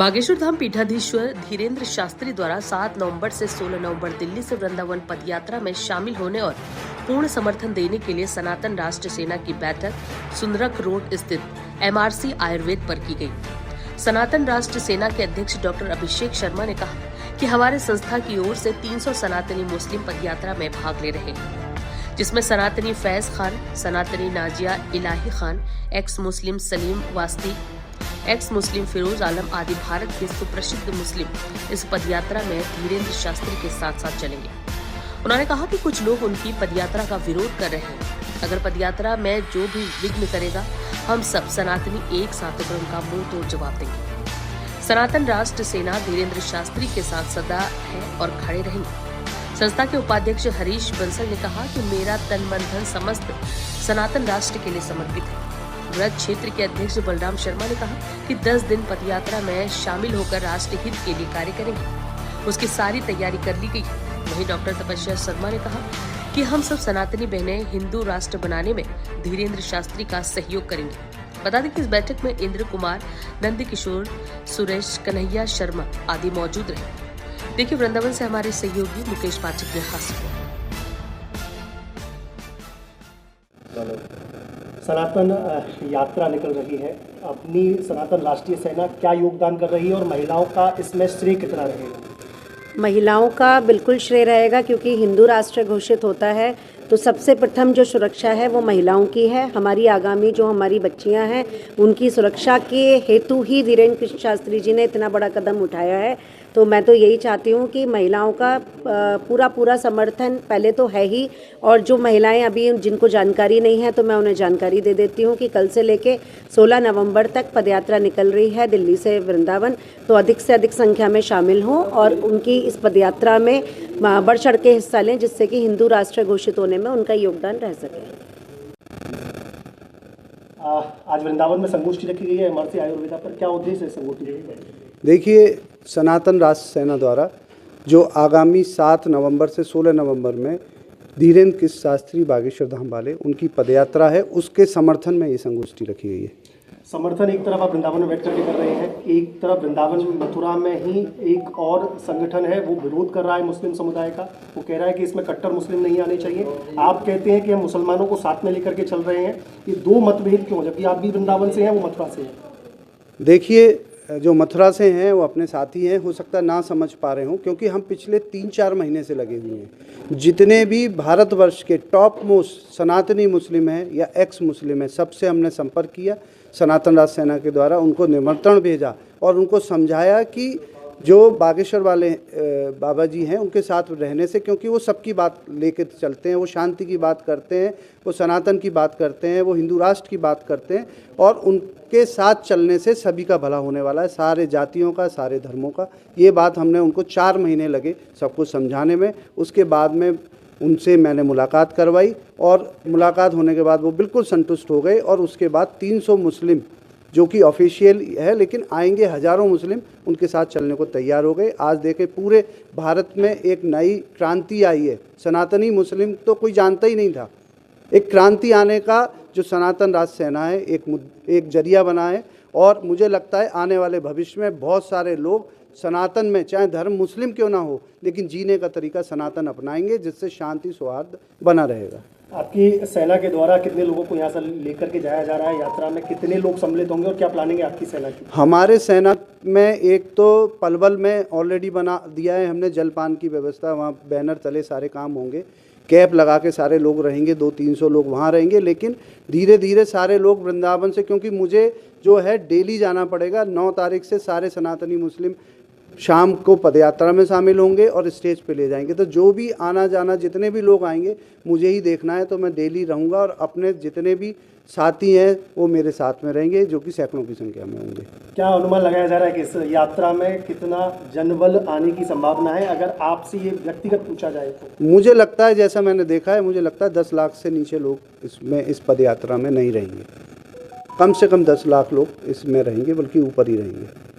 बागेश्वर धाम पीठाधीश्वर धीरेन्द्र शास्त्री द्वारा 7 नवंबर से 16 नवंबर दिल्ली से वृंदावन पदयात्रा में शामिल होने और पूर्ण समर्थन देने के लिए सनातन राष्ट्र सेना की बैठक सुंदरक रोड स्थित MRC आयुर्वेद पर की गई। सनातन राष्ट्र सेना के अध्यक्ष डॉक्टर अभिषेक शर्मा ने कहा कि हमारे संस्था की ओर से 300 सनातनी मुस्लिम पदयात्रा में भाग ले रहे हैं, जिसमें सनातनी फैज खान, सनातनी नाजिया इलाही खान, एक्स मुस्लिम सलीम वास्ती, एक्स मुस्लिम फिरोज आलम आदि भारत के सुप्रसिद्ध मुस्लिम इस पदयात्रा में धीरेन्द्र शास्त्री के साथ साथ चलेंगे। उन्होंने कहा कि कुछ लोग उनकी पदयात्रा का विरोध कर रहे हैं। अगर पदयात्रा में जो भी विघ्न करेगा, हम सब सनातनी एक साथ होकर उनका मुंह तोड़ जवाब देंगे। सनातन राष्ट्र सेना धीरेन्द्र शास्त्री के साथ सदा है और खड़े रहेंगे। संस्था के उपाध्यक्ष हरीश बंसल ने कहा कि मेरा तन मन धन समस्त सनातन राष्ट्र के लिए समर्पित है। ब्रज क्षेत्र के अध्यक्ष बलराम शर्मा ने कहा कि 10 दिन पदयात्रा में शामिल होकर राष्ट्र हित के लिए कार्य करेंगे। उसकी सारी तैयारी कर ली गई है। वहीं डॉक्टर तपस्या शर्मा ने कहा कि हम सब सनातनी बहनें हिंदू राष्ट्र बनाने में धीरेन्द्र शास्त्री का सहयोग करेंगे। बता दें कि इस बैठक में इंद्र कुमार, नंद किशोर, सुरेश, कन्हैया शर्मा आदि मौजूद रहे। देखिए वृंदावन से हमारे सहयोगी मुकेश पाठक ने खास सनातन यात्रा निकल रही है। अपनी सनातन राष्ट्रीय सेना क्या योगदान कर रही है और महिलाओं का इसमें श्रेय कितना रहेगा? महिलाओं का बिल्कुल श्रेय रहेगा, क्योंकि हिंदू राष्ट्र घोषित होता है तो सबसे प्रथम जो सुरक्षा है वो महिलाओं की है। हमारी आगामी जो हमारी बच्चियां हैं उनकी सुरक्षा के हेतु ही धीरेन्द्र शास्त्री जी ने इतना बड़ा कदम उठाया है। तो मैं तो यही चाहती हूँ कि महिलाओं का पूरा समर्थन पहले तो है ही, और जो महिलाएं अभी जिनको जानकारी नहीं है तो मैं उन्हें जानकारी दे देती हूँ कि कल से लेके 16 नवंबर तक पदयात्रा निकल रही है दिल्ली से वृंदावन। तो अधिक से अधिक संख्या में शामिल हों और उनकी इस पदयात्रा में बढ़ चढ़ के हिस्सा लें, जिससे कि हिंदू राष्ट्र घोषित होने में उनका योगदान रह सके। आज वृंदावन में संगोष्ठी रखी गई है MRC आयुर्वेदा पर, क्या उद्देश्य है संगोष्ठी का? देखिए, सनातन राष्ट्र सेना द्वारा जो आगामी 7 नवंबर से 16 नवंबर में धीरेन्द्र शास्त्री बागेश्वर धाम वाले उनकी पदयात्रा है, उसके समर्थन में ये संगोष्ठी रखी गई है। समर्थन एक तरफ आप वृंदावन में बैठ करके कर रहे हैं, एक तरफ वृंदावन मथुरा में ही एक और संगठन है वो विरोध कर रहा है मुस्लिम समुदाय का। वो कह रहा है कि इसमें कट्टर मुस्लिम नहीं आने चाहिए। आप कहते हैं कि हम मुसलमानों को साथ में लेकर के चल रहे हैं। ये दो मतभेद क्यों, जबकि आप भी वृंदावन से हैं, वो मथुरा से हैं? देखिए, जो मथुरा से हैं वो अपने साथी हैं, हो सकता है ना समझ पा रहे हों, क्योंकि हम पिछले 3-4 महीने से लगे हुए हैं। जितने भी भारतवर्ष के टॉप मोस्ट सनातनी मुस्लिम हैं या एक्स मुस्लिम हैं, सबसे हमने संपर्क किया। सनातन राष्ट्र सेना के द्वारा उनको निमंत्रण भेजा और उनको समझाया कि जो बागेश्वर वाले बाबा जी हैं उनके साथ रहने से, क्योंकि वो सबकी बात लेकर चलते हैं, वो शांति की बात करते हैं, वो सनातन की बात करते हैं, वो हिंदू राष्ट्र की बात करते हैं, और उनके साथ चलने से सभी का भला होने वाला है, सारे जातियों का, सारे धर्मों का। ये बात हमने उनको 4 महीने लगे सबको समझाने में। उसके बाद में उनसे मैंने मुलाकात करवाई और मुलाकात होने के बाद वो बिल्कुल संतुष्ट हो गए, और उसके बाद 300 मुस्लिम जो कि ऑफिशियल है लेकिन आएंगे हज़ारों मुस्लिम उनके साथ चलने को तैयार हो गए। आज देखें, पूरे भारत में एक नई क्रांति आई है। सनातनी मुस्लिम तो कोई जानता ही नहीं था। एक क्रांति आने का जो सनातन राष्ट्र सेना है एक जरिया बना है, और मुझे लगता है आने वाले भविष्य में बहुत सारे लोग सनातन में, चाहे धर्म मुस्लिम क्यों ना हो, लेकिन जीने का तरीका सनातन अपनाएंगे, जिससे शांति सौहार्द बना रहेगा। आपकी सेना के द्वारा कितने लोगों को यहाँ से लेकर के जाया जा रहा है? यात्रा में कितने लोग सम्मिलित होंगे और क्या प्लानिंग है आपकी सेना की? हमारे सेना में एक तो पलवल में ऑलरेडी बना दिया है हमने जलपान की व्यवस्था, वहाँ बैनर तले सारे काम होंगे, कैप लगा के सारे लोग रहेंगे, 200-300 लोग वहाँ रहेंगे। लेकिन धीरे धीरे सारे लोग वृंदावन से, क्योंकि मुझे जो है डेली जाना पड़ेगा, 9 तारीख से सारे सनातनी मुस्लिम शाम को पदयात्रा में शामिल होंगे और स्टेज पे ले जाएंगे। तो जो भी आना जाना जितने भी लोग आएंगे मुझे ही देखना है, तो मैं डेली रहूँगा, और अपने जितने भी साथी हैं वो मेरे साथ में रहेंगे, जो कि सैकड़ों की संख्या में होंगे। क्या अनुमान लगाया जा रहा है कि इस यात्रा में कितना जनबल आने की संभावना है, अगर आपसे ये व्यक्तिगत पूछा जाए तो? मुझे लगता है, जैसा मैंने देखा है, मुझे लगता है 10 लाख से नीचे लोग इसमें इस पदयात्रा में नहीं रहेंगे। कम से कम 10 लाख लोग इसमें रहेंगे, बल्कि ऊपर ही रहेंगे।